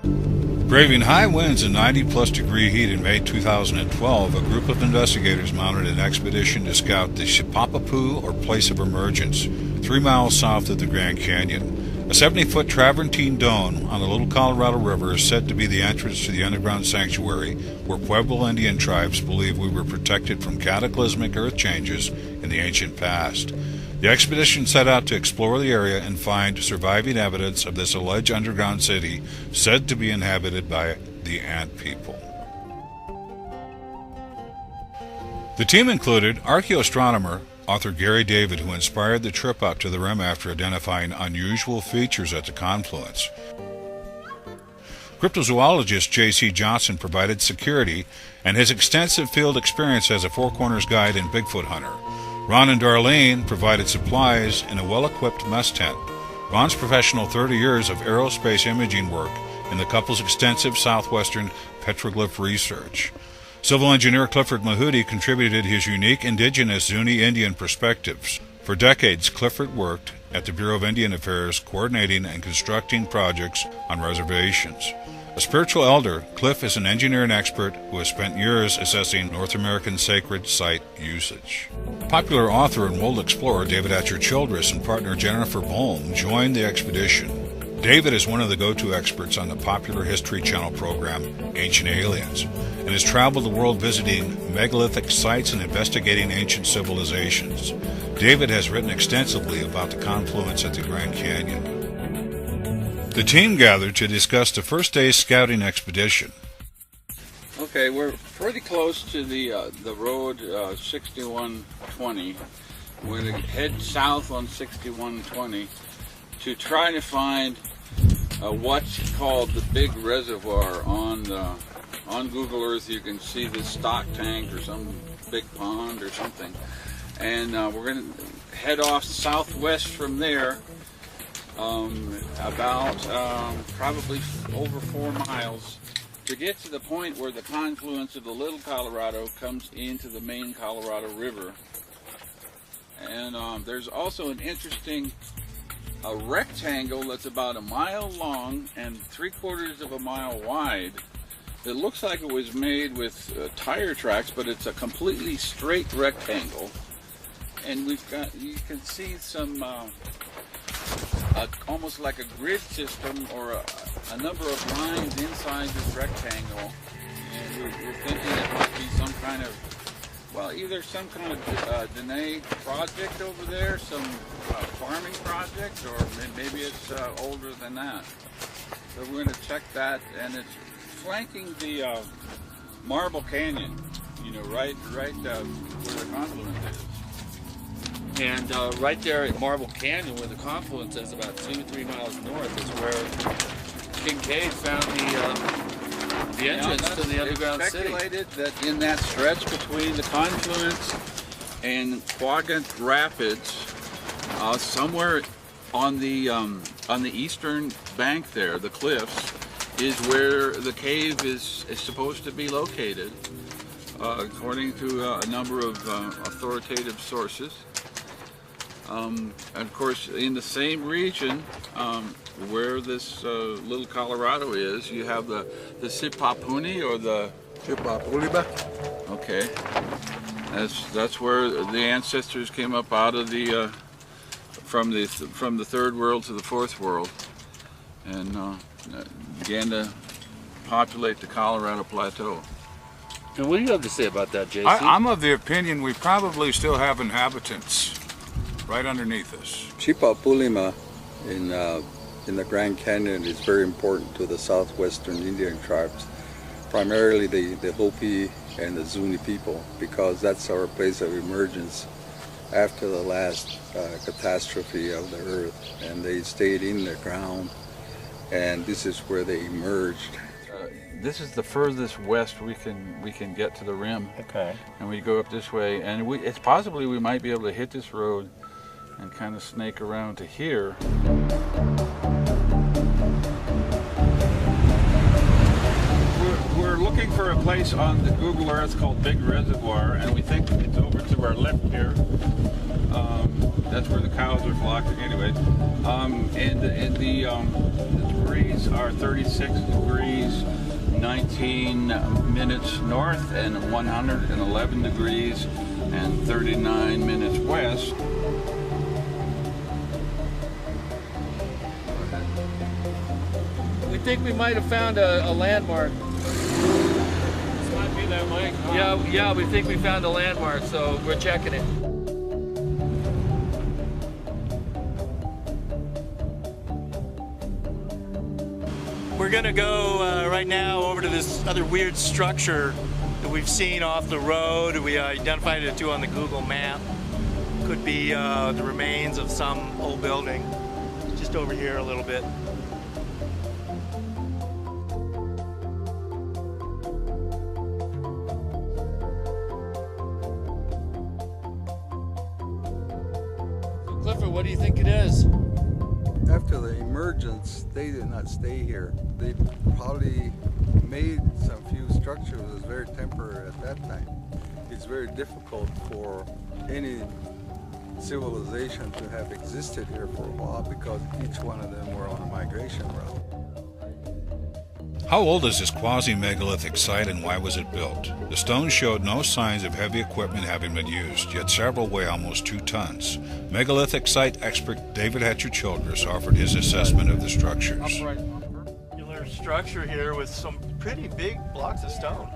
Braving high winds and 90-plus degree heat in May 2012, a group of investigators mounted an expedition to scout the Sipapu, or Place of Emergence, 3 miles south of the Grand Canyon. A 70-foot travertine dome on the Little Colorado River is said to be the entrance to the underground sanctuary where Pueblo Indian tribes believe we were protected from cataclysmic earth changes in the ancient past. The expedition set out to explore the area and find surviving evidence of this alleged underground city said to be inhabited by the Ant people. The team included archaeoastronomer author Gary David, who inspired the trip up to the rim after identifying unusual features at the confluence. Cryptozoologist J.C. Johnson provided security, and his extensive field experience as a Four Corners guide and Bigfoot hunter. Ron and Darlene provided supplies in a well-equipped mess tent. Ron's professional 30 years of aerospace imaging work and the couple's extensive southwestern petroglyph research. Civil engineer Clifford Mahudi contributed his unique indigenous Zuni Indian perspectives. For decades, Clifford worked at the Bureau of Indian Affairs, coordinating and constructing projects on reservations. A spiritual elder, Cliff is an engineer and expert who has spent years assessing North American sacred site usage. Popular author and world explorer David Atcher Childress and partner Jennifer Bohm joined the expedition. David is one of the go-to experts on the popular History Channel program Ancient Aliens, and has traveled the world visiting megalithic sites and investigating ancient civilizations. David has written extensively about the confluence at the Grand Canyon. The team gathered to discuss the first day's scouting expedition. Okay, we're pretty close to the road 6120. We're going to head south on 6120 to try to find what's called the Big Reservoir. On Google Earth you can see this stock tank or some big pond or something. And we're going to head off southwest from there about probably over 4 miles to get to the point where the confluence of the Little Colorado comes into the main Colorado River. And there's also an interesting rectangle that's about 1 mile long and 3/4 of a mile wide. It looks like it was made with tire tracks, but it's a completely straight rectangle. And we've got, you can see some almost like a grid system or a number of lines inside this rectangle. And we're thinking it might be some kind of, well, either some kind of Dene project over there, some farming project, or maybe it's older than that. So we're going to check that, and it's flanking the Marble Canyon, you know, right where the confluence is. And right there at Marble Canyon, where the confluence is, about 2-3 miles north, is where Kincaid found the entrance to the underground city. It's speculated that in that stretch between the confluence and Quagant Rapids, somewhere on the eastern bank there, the cliffs, is where the cave is supposed to be located, according to a number of authoritative sources. And of course, in the same region where this Little Colorado is, you have the Sipapuni, or the Sipapu. Okay, that's where the ancestors came up out of the from the third world to the fourth world, and began to populate the Colorado Plateau. And what do you have to say about that, JC? I'm of the opinion we probably still have inhabitants right underneath us. Sipapu in the Grand Canyon is very important to the southwestern Indian tribes, primarily the Hopi and the Zuni people, because that's our place of emergence after the last catastrophe of the earth, and they stayed in the ground, and this is where they emerged. This is the furthest west we can get to the rim. Okay. And we go up this way, and it's possibly we might be able to hit this road and kind of snake around to here. We're looking for a place on the Google Earth called Big Reservoir, and we think it's over to our left here. That's where the cows are flocking anyway. And the degrees are 36 degrees, 19 minutes north, and 111 degrees and 39 minutes west. We think we might have found a landmark. This might be that lake. Huh? Yeah, we think we found a landmark, so we're checking it. We're gonna go right now over to this other weird structure that we've seen off the road. We identified it too on the Google map. Could be the remains of some old building. Just over here a little bit. Clifford, what do you think it is? After the emergence, they did not stay here. They probably made some few structures. It was very temporary at that time. It's very difficult for any civilization to have existed here for a while because each one of them were on a migration route. How old is this quasi-megalithic site and why was it built? The stones showed no signs of heavy equipment having been used, yet several weigh almost 2 tons. Megalithic site expert David Hatcher-Childress offered his assessment of the structures. Circular structure here with some pretty big blocks of stone.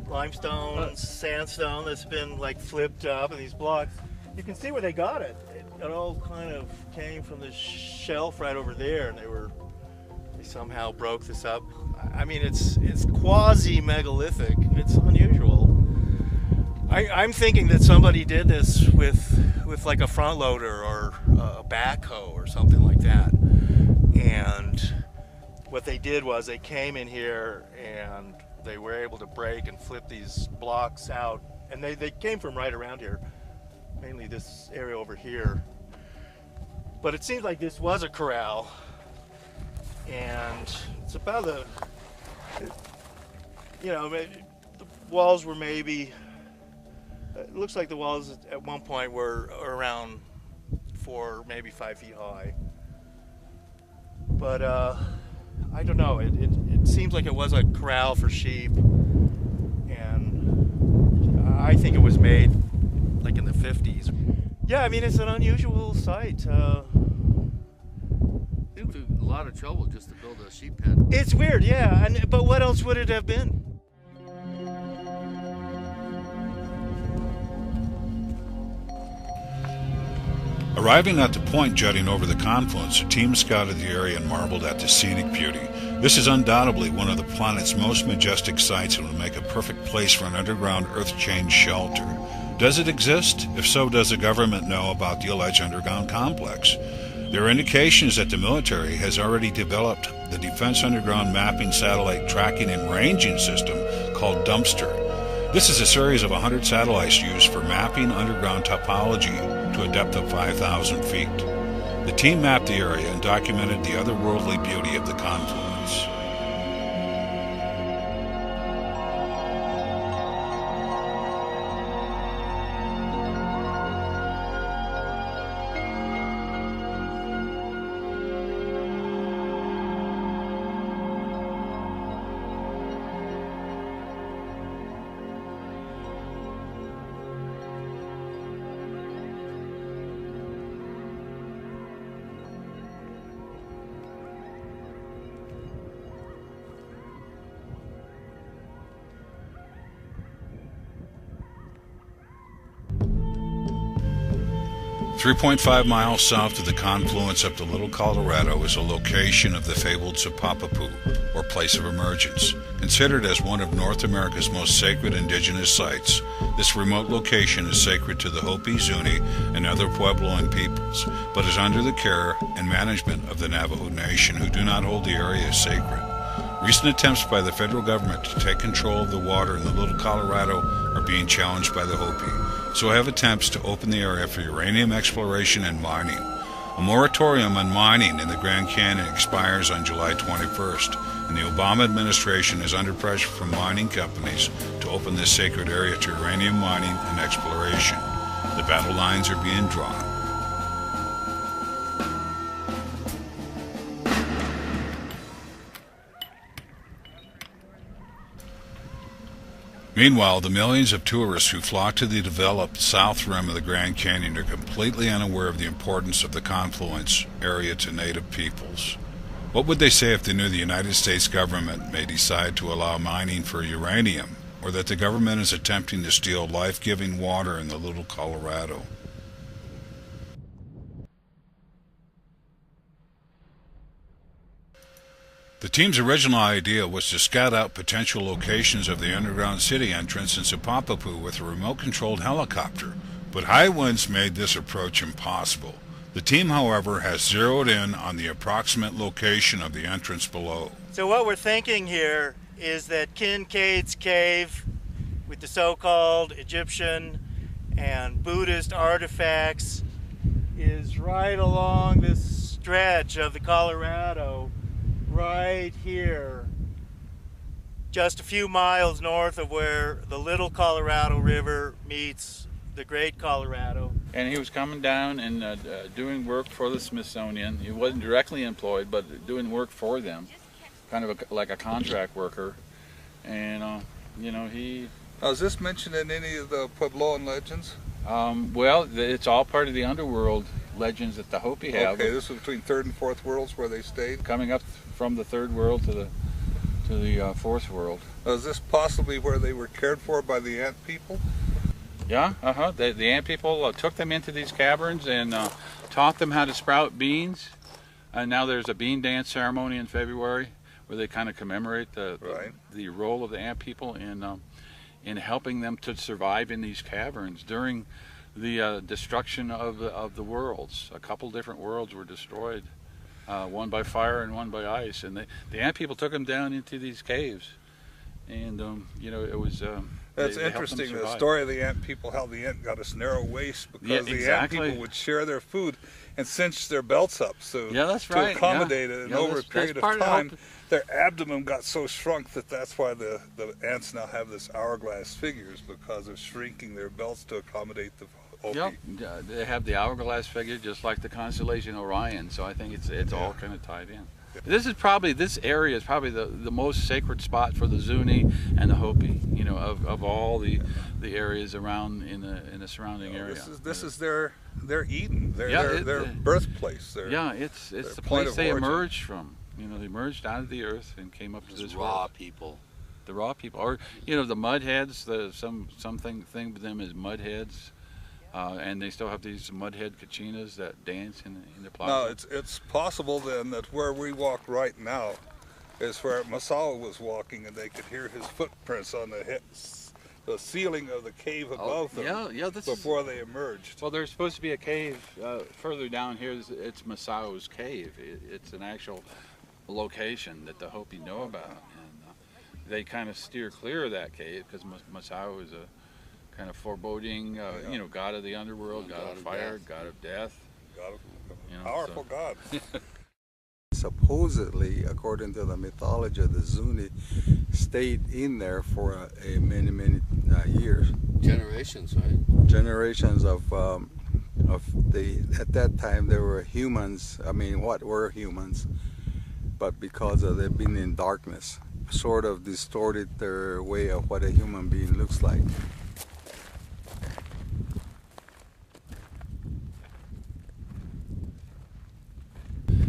Limestone, sandstone that's been like flipped up, and these blocks, you can see where they got it. It all kind of came from this shelf right over there, and they somehow broke this up. I mean, it's quasi-megalithic. It's unusual. I'm thinking that somebody did this with like a front loader or a backhoe or something like that. And what they did was they came in here and they were able to break and flip these blocks out. And they came from right around here, mainly this area over here. But it seems like this was a corral. And it's about the walls were maybe, it looks like the walls at one point were around 4, maybe 5 feet high. But I don't know, it seems like it was a corral for sheep. And I think it was made like in the 50s. Yeah, I mean, it's an unusual site. A lot of trouble just to build a sheep pen. It's weird, yeah, but what else would it have been? Arriving at the point jutting over the confluence, the team scouted the area and marveled at the scenic beauty. This is undoubtedly one of the planet's most majestic sites and would make a perfect place for an underground earth-change shelter. Does it exist? If so, does the government know about the alleged underground complex? There are indications that the military has already developed the Defense Underground Mapping Satellite Tracking and Ranging System called Dumpster. This is a series of 100 satellites used for mapping underground topology to a depth of 5,000 feet. The team mapped the area and documented the otherworldly beauty of the confluence. .5 miles south of the confluence up the Little Colorado is a location of the fabled Sipapu, or Place of Emergence. Considered as one of North America's most sacred indigenous sites, this remote location is sacred to the Hopi, Zuni, and other Puebloan peoples, but is under the care and management of the Navajo Nation, who do not hold the area as sacred. Recent attempts by the federal government to take control of the water in the Little Colorado are being challenged by the Hopi. So have attempts to open the area for uranium exploration and mining. A moratorium on mining in the Grand Canyon expires on July 21st, and the Obama administration is under pressure from mining companies to open this sacred area to uranium mining and exploration. The battle lines are being drawn. Meanwhile, the millions of tourists who flock to the developed south rim of the Grand Canyon are completely unaware of the importance of the confluence area to native peoples. What would they say if they knew the United States government may decide to allow mining for uranium, or that the government is attempting to steal life-giving water in the Little Colorado? The team's original idea was to scout out potential locations of the underground city entrance in Sipapu with a remote-controlled helicopter, but high winds made this approach impossible. The team, however, has zeroed in on the approximate location of the entrance below. So what we're thinking here is that Kincaid's cave, with the so-called Egyptian and Buddhist artifacts, is right along this stretch of the Colorado, right here, just a few miles north of where the Little Colorado River meets the Great Colorado. And he was coming down and doing work for the Smithsonian. He wasn't directly employed, but doing work for them, kind of like a contract worker. And you know, he. Now, is this mentioned in any of the Puebloan legends? Well, it's all part of the underworld legends that the Hopi have. Okay, this was between third and fourth worlds where they stayed. Coming up from the third world to the fourth world. Now, is this possibly where they were cared for by the ant people? Yeah, The ant people took them into these caverns and taught them how to sprout beans. And now there's a bean dance ceremony in February where they kind of commemorate the role of the ant people in helping them to survive in these caverns during the destruction of the worlds. A couple different worlds were destroyed, one by fire and one by ice. And the ant people took them down into these caves. And, you know, it was... That's interesting, the story of the ant people, how the ant got a narrow waist because the ant people would share their food and cinch their belts up so to accommodate it. And over a period of time, their abdomen got so shrunk that's why the ants now have this hourglass figures, because of shrinking their belts to accommodate the Hopi. Yep, they have the hourglass figure just like the constellation Orion, so I think it's all kind of tied in. This area is probably the most sacred spot for the Zuni and the Hopi, you know, of all the areas around in the surrounding area. This is their Eden, their birthplace. It's the place they emerged from. You know, they emerged out of the earth and came up to this raw world. people. The raw people, or you know, the mudheads. Something with them is mudheads. And they still have these mudhead kachinas that dance in the plaza. No, it's possible then that where we walk right now is where Masao was walking, and they could hear his footprints on the ceiling of the cave above them before they emerged. Well, there's supposed to be a cave further down here. It's Masao's cave. It's an actual location that the Hopi know about, and they kind of steer clear of that cave because Masao is a kind of foreboding, you know, god of the underworld, god of fire, god of death. Powerful god. Supposedly, according to the mythology, the Zuni stayed in there for many years. Generations, right? Generations of at that time there were humans. I mean, what were humans? But because of they've been in darkness, sort of distorted their way of what a human being looks like.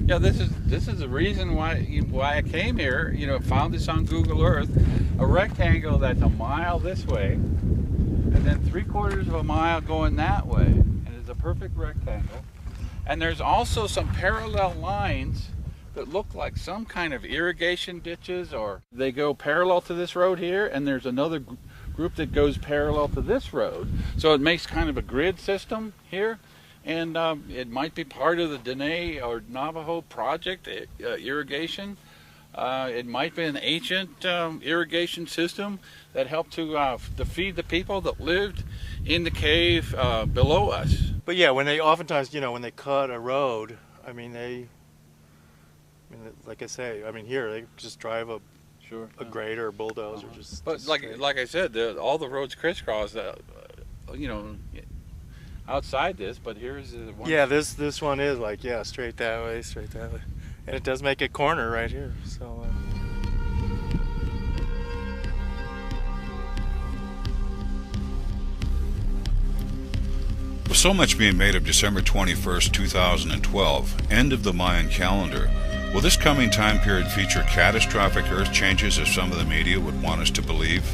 Yeah, this is the reason why I came here. You know, found this on Google Earth, a rectangle that's a mile this way, and then 3/4 of a mile going that way, and it's a perfect rectangle. And there's also some parallel lines that look like some kind of irrigation ditches, or they go parallel to this road here, and there's another group that goes parallel to this road. So it makes kind of a grid system here. And it might be part of the Dene or Navajo project irrigation. It might be an ancient irrigation system that helped to feed the people that lived in the cave below us. But yeah, when they oftentimes, you know, when they cut a road, I mean, like I say, I mean, here they just drive a grader or bulldozer. Just like I said, all the roads crisscross. You know. outside this, but here's the one. Yeah, this one is like, yeah, straight that way, and it does make a corner right here. So. With so much being made of December 21st, 2012, end of the Mayan calendar, will this coming time period feature catastrophic Earth changes as some of the media would want us to believe?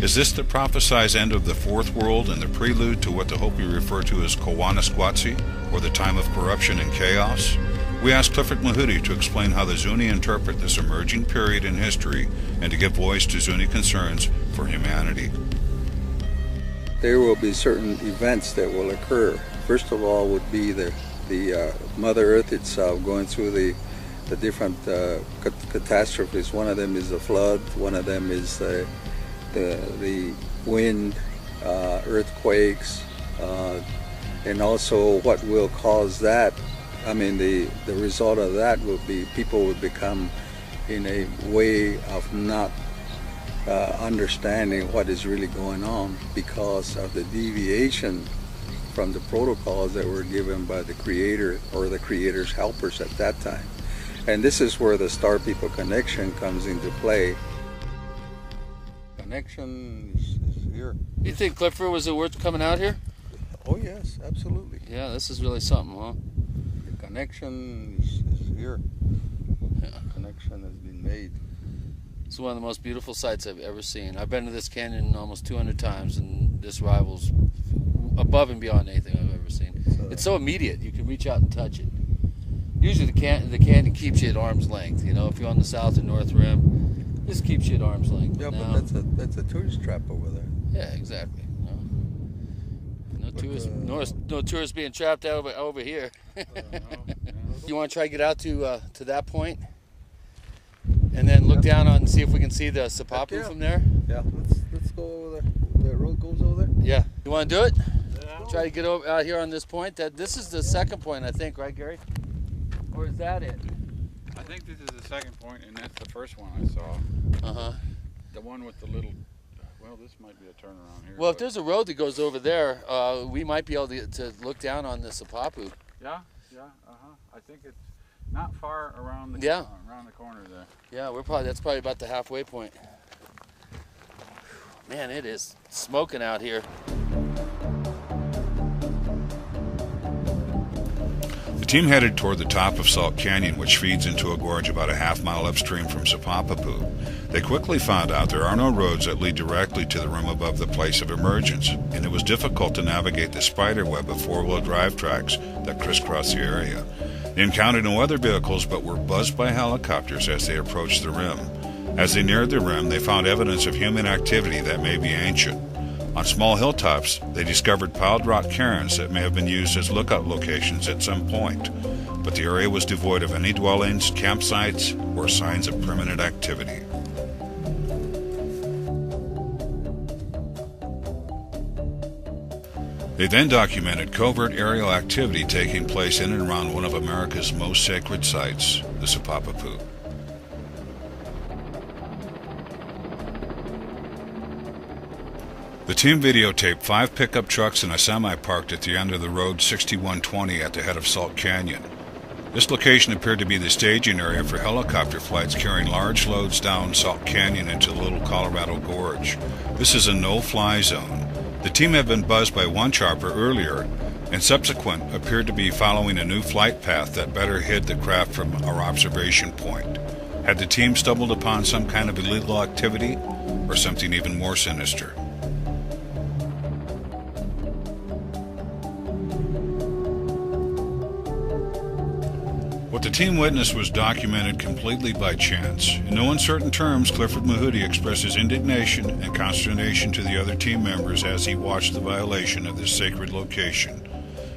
Is this the prophesized end of the Fourth World and the prelude to what the Hopi refer to as Kawanasquatsi, or the time of corruption and chaos? We asked Clifford Mahudi to explain how the Zuni interpret this emerging period in history and to give voice to Zuni concerns for humanity. There will be certain events that will occur. First of all would be the Mother Earth itself going through the different catastrophes. One of them is the flood, one of them is the wind, earthquakes, and also what will cause that. I mean, the result of that will be people will become in a way of not understanding what is really going on because of the deviation from the protocols that were given by the Creator or the Creator's helpers at that time. And this is where the Star People connection comes into play. Connection is here. You think Clifford was it worth coming out here? Oh yes, absolutely. Yeah, this is really something, huh? The connection is here. Yeah. The connection has been made. It's one of the most beautiful sights I've ever seen. I've been to this canyon almost 200 times, and this rivals above and beyond anything I've ever seen. It's so immediate; you can reach out and touch it. Usually, the canyon keeps you at arm's length. You know, if you're on the south and north rim, this keeps you at arm's length. Yeah, now, but that's a tourist trap over there. Yeah, exactly. No tourists being trapped over here. You want to try to get out to that point? And then look down on and see if we can see the Sipapu from there. Yeah, let's go over there. The road goes over there. Yeah, you want to do it? Yeah. Try to get over out here on this point. This is the second point, I think, right, Gary? Or is that it? I think this is the second point, and that's the first one I saw. The one with the little. Well, this might be a turnaround here. Well, if there's a road that goes over there, we might be able to look down on the Sipapu. Yeah. I think it's not far around the corner there. Yeah, that's probably about the halfway point. Man, it is smoking out here. The team headed toward the top of Salt Canyon, which feeds into a gorge about a half-mile upstream from Sipapu. They quickly found out there are no roads that lead directly to the rim above the place of emergence, and it was difficult to navigate the spider web of four-wheel drive tracks that crisscross the area. They encountered no other vehicles but were buzzed by helicopters as they approached the rim. As they neared the rim, they found evidence of human activity that may be ancient. On small hilltops, they discovered piled rock cairns that may have been used as lookout locations at some point, but the area was devoid of any dwellings, campsites, or signs of permanent activity. They then documented covert aerial activity taking place in and around one of America's most sacred sites, the Sipapu. The team videotaped 5 pickup trucks and a semi parked at the end of the road 6120 at the head of Salt Canyon. This location appeared to be the staging area for helicopter flights carrying large loads down Salt Canyon into the Little Colorado Gorge. This is a no-fly zone. The team had been buzzed by one chopper earlier, and subsequent appeared to be following a new flight path that better hid the craft from our observation point. Had the team stumbled upon some kind of illegal activity, or something even more sinister? What the team witnessed was documented completely by chance. In no uncertain terms, Clifford Mahudi expressed his indignation and consternation to the other team members as he watched the violation of this sacred location.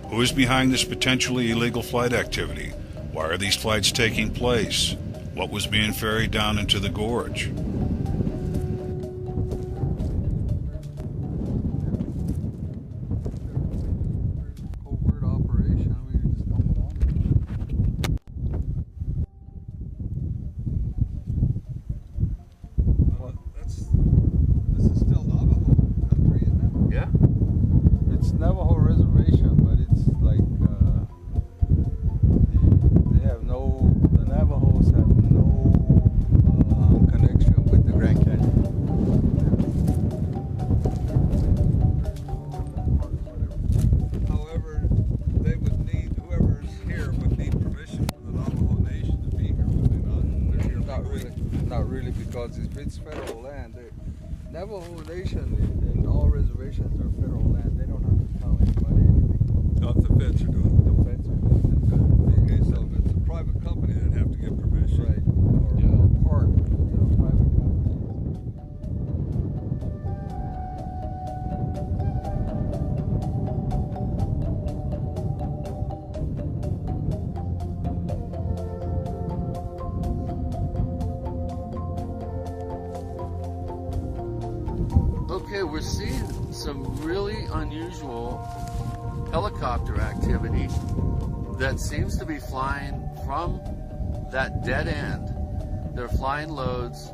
Who is behind this potentially illegal flight activity? Why are these flights taking place? What was being ferried down into the gorge? Navajo reservation. because if it's federal land, the Navajo Nation and all reservations are federal land. They don't have to tell anybody anything. Not the feds are doing it. The feds are doing it. Okay, so if it's a private company, they'd have to get permission. Right. Or park, private company. Okay, we're seeing some really unusual helicopter activity that seems to be flying from that dead end. They're flying loads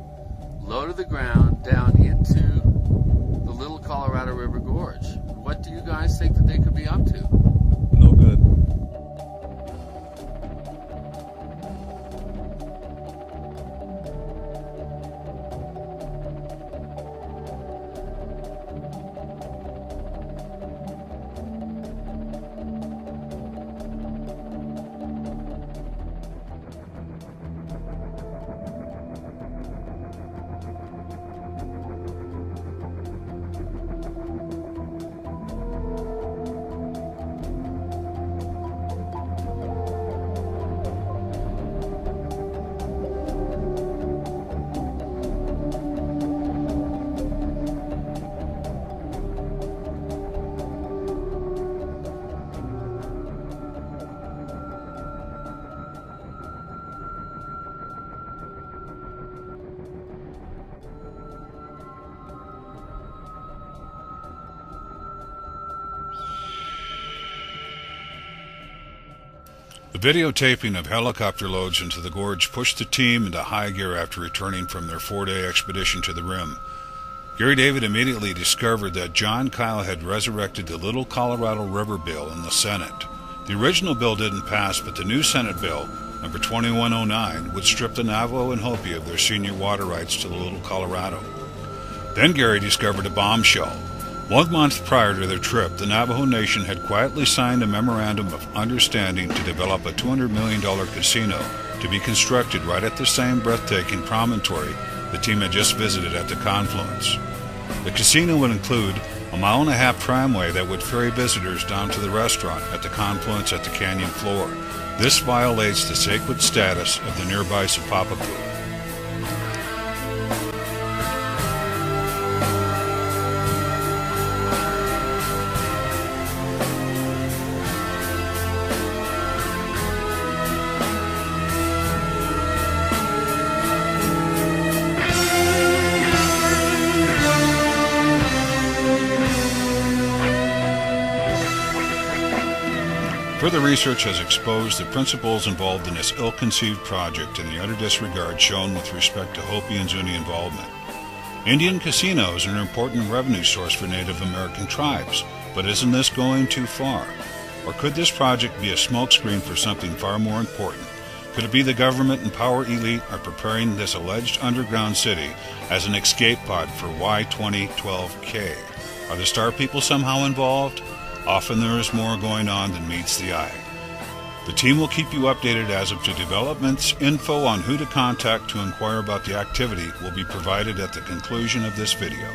low to the ground down into the Little Colorado River Gorge. What do you guys think that they could be up to? No good. The videotaping of helicopter loads into the gorge pushed the team into high gear after returning from their 4-day expedition to the rim. Gary David immediately discovered that John Kyle had resurrected the Little Colorado River bill in the Senate. The original bill didn't pass, but the new Senate bill, number 2109, would strip the Navajo and Hopi of their senior water rights to the Little Colorado. Then Gary discovered a bombshell. 1 month prior to their trip, the Navajo Nation had quietly signed a memorandum of understanding to develop a $200 million casino to be constructed right at the same breathtaking promontory the team had just visited at the confluence. The casino would include a 1.5-mile tramway that would ferry visitors down to the restaurant at the confluence at the canyon floor. This violates the sacred status of the nearby Sipapu. Further research has exposed the principles involved in this ill-conceived project and the utter disregard shown with respect to Hopi and Zuni involvement. Indian casinos are an important revenue source for Native American tribes, but isn't this going too far? Or could this project be a smokescreen for something far more important? Could it be the government and power elite are preparing this alleged underground city as an escape pod for Y2012K? Are the Star People somehow involved? Often there is more going on than meets the eye. The team will keep you updated as of to developments. Info on who to contact to inquire about the activity will be provided at the conclusion of this video.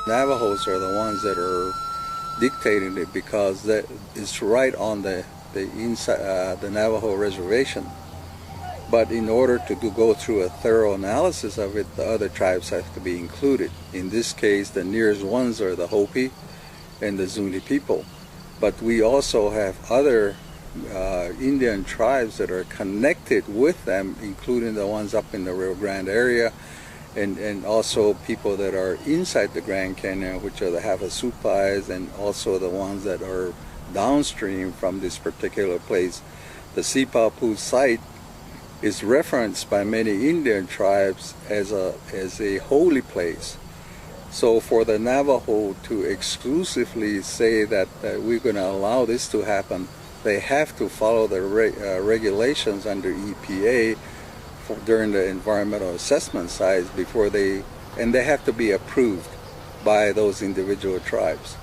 Navajos are the ones that are dictating it because that is right on the inside the Navajo reservation. But in order to go through a thorough analysis of it, the other tribes have to be included. In this case, the nearest ones are the Hopi and the Zuni people. But we also have other Indian tribes that are connected with them, including the ones up in the Rio Grande area, and also people that are inside the Grand Canyon, which are the Havasupais, and also the ones that are downstream from this particular place. The Sipapu site is referenced by many Indian tribes as a holy place. So for the Navajo to exclusively say that we're going to allow this to happen, they have to follow the regulations under EPA during the environmental assessment side before and they have to be approved by those individual tribes.